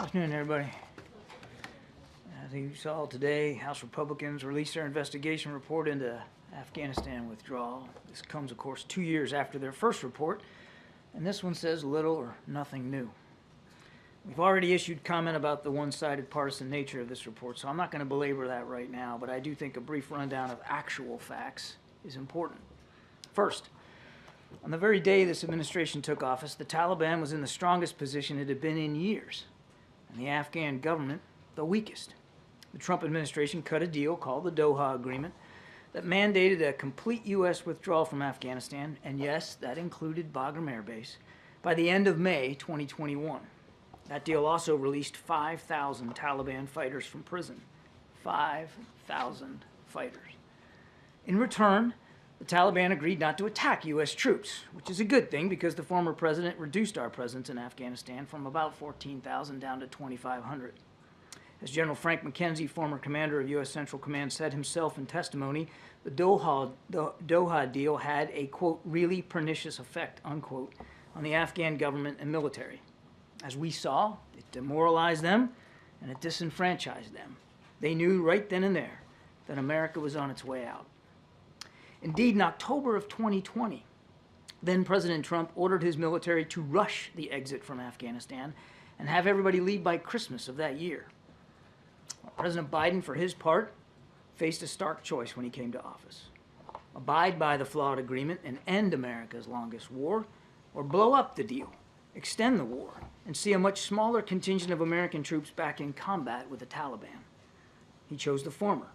Afternoon, everybody. As you saw today, House Republicans released their investigation report into Afghanistan withdrawal. This comes, of course, 2 years after their first report, and this one says little or nothing new. We've already issued comment about the one-sided partisan nature of this report, so I'm not going to belabor that right now, but I do think a brief rundown of actual facts is important. First, on the very day this administration took office, the Taliban was in the strongest position it had been in years, and the Afghan government the weakest. The Trump administration cut a deal called the Doha Agreement that mandated a complete U.S. withdrawal from Afghanistan, and yes, that included Bagram Air Base, by the end of May 2021. That deal also released 5,000 Taliban fighters from prison. 5,000 fighters. In return, the Taliban agreed not to attack U.S. troops, which is a good thing because the former president reduced our presence in Afghanistan from about 14,000 down to 2,500. As General Frank McKenzie, former commander of U.S. Central Command, said himself in testimony, the Doha deal had a, quote, really pernicious effect, unquote, on the Afghan government and military. As we saw, it demoralized them and it disenfranchised them. They knew right then and there that America was on its way out. Indeed, in October of 2020, then President Trump ordered his military to rush the exit from Afghanistan and have everybody leave by Christmas of that year. President Biden, for his part, faced a stark choice when he came to office. Abide by the flawed agreement and end America's longest war, or blow up the deal, extend the war, and see a much smaller contingent of American troops back in combat with the Taliban. He chose the former,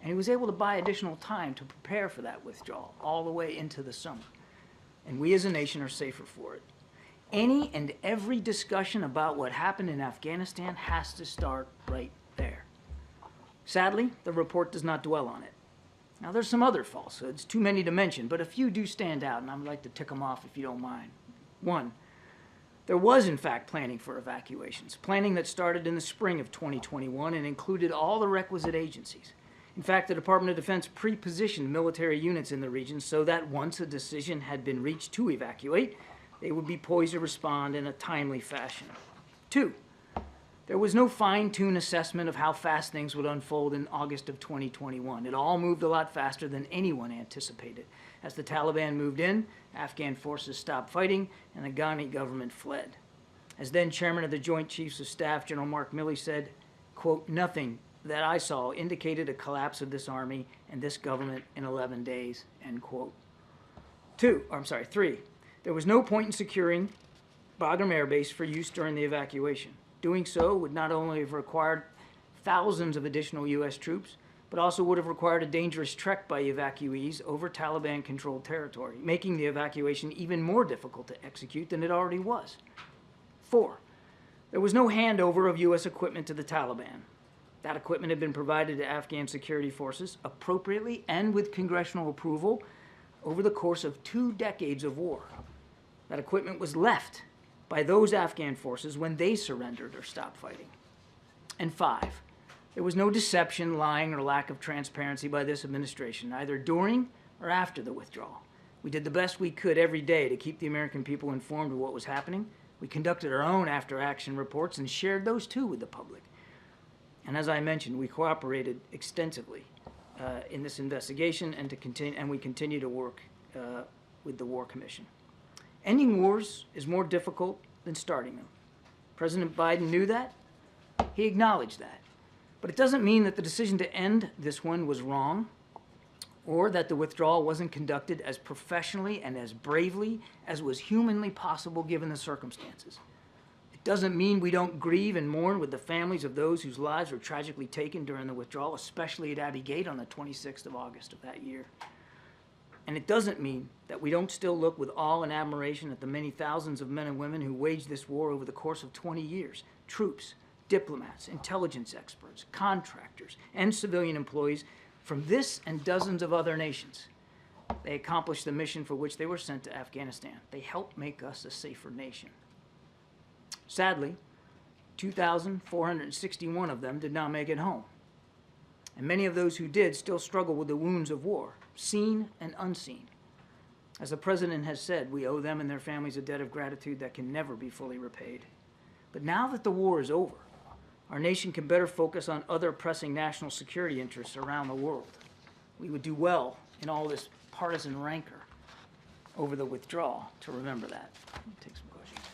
and he was able to buy additional time to prepare for that withdrawal all the way into the summer. And we as a nation are safer for it. Any and every discussion about what happened in Afghanistan has to start right there. Sadly, the report does not dwell on it. Now, there's some other falsehoods, too many to mention, but a few do stand out, and I'd like to tick them off if you don't mind. One, there was, in fact, planning for evacuations, planning that started in the spring of 2021 and included all the requisite agencies. In fact, the Department of Defense pre-positioned military units in the region so that once a decision had been reached to evacuate, they would be poised to respond in a timely fashion. Two, there was no fine-tuned assessment of how fast things would unfold in August of 2021. It all moved a lot faster than anyone anticipated. As the Taliban moved in, Afghan forces stopped fighting, and the Ghani government fled. As then chairman of the Joint Chiefs of Staff, General Mark Milley said, quote, nothing that I saw indicated a collapse of this army and this government in 11 days, end quote. Three, there was no point in securing Bagram Air Base for use during the evacuation. Doing so would not only have required thousands of additional U.S. troops, but also would have required a dangerous trek by evacuees over Taliban-controlled territory, making the evacuation even more difficult to execute than it already was. 4, there was no handover of U.S. equipment to the Taliban. That equipment had been provided to Afghan security forces appropriately and with congressional approval over the course of 2 decades of war. That equipment was left by those Afghan forces when they surrendered or stopped fighting. And 5, there was no deception, lying, or lack of transparency by this administration, either during or after the withdrawal. We did the best we could every day to keep the American people informed of what was happening. We conducted our own after-action reports and shared those too with the public. And as I mentioned, we cooperated extensively in this investigation and we continue to work with the War Commission. Ending wars is more difficult than starting them. President Biden knew that. He acknowledged that. But it doesn't mean that the decision to end this one was wrong or that the withdrawal wasn't conducted as professionally and as bravely as was humanly possible given the circumstances. It doesn't mean we don't grieve and mourn with the families of those whose lives were tragically taken during the withdrawal, especially at Abbey Gate on the 26th of August of that year. And it doesn't mean that we don't still look with awe and admiration at the many thousands of men and women who waged this war over the course of 20 years. Troops, diplomats, intelligence experts, contractors, and civilian employees from this and dozens of other nations. They accomplished the mission for which they were sent to Afghanistan. They helped make us a safer nation. Sadly, 2,461 of them did not make it home. And many of those who did still struggle with the wounds of war, seen and unseen. As the President has said, we owe them and their families a debt of gratitude that can never be fully repaid. But now that the war is over, our nation can better focus on other pressing national security interests around the world. We would do well in all this partisan rancor over the withdrawal to remember that. It takes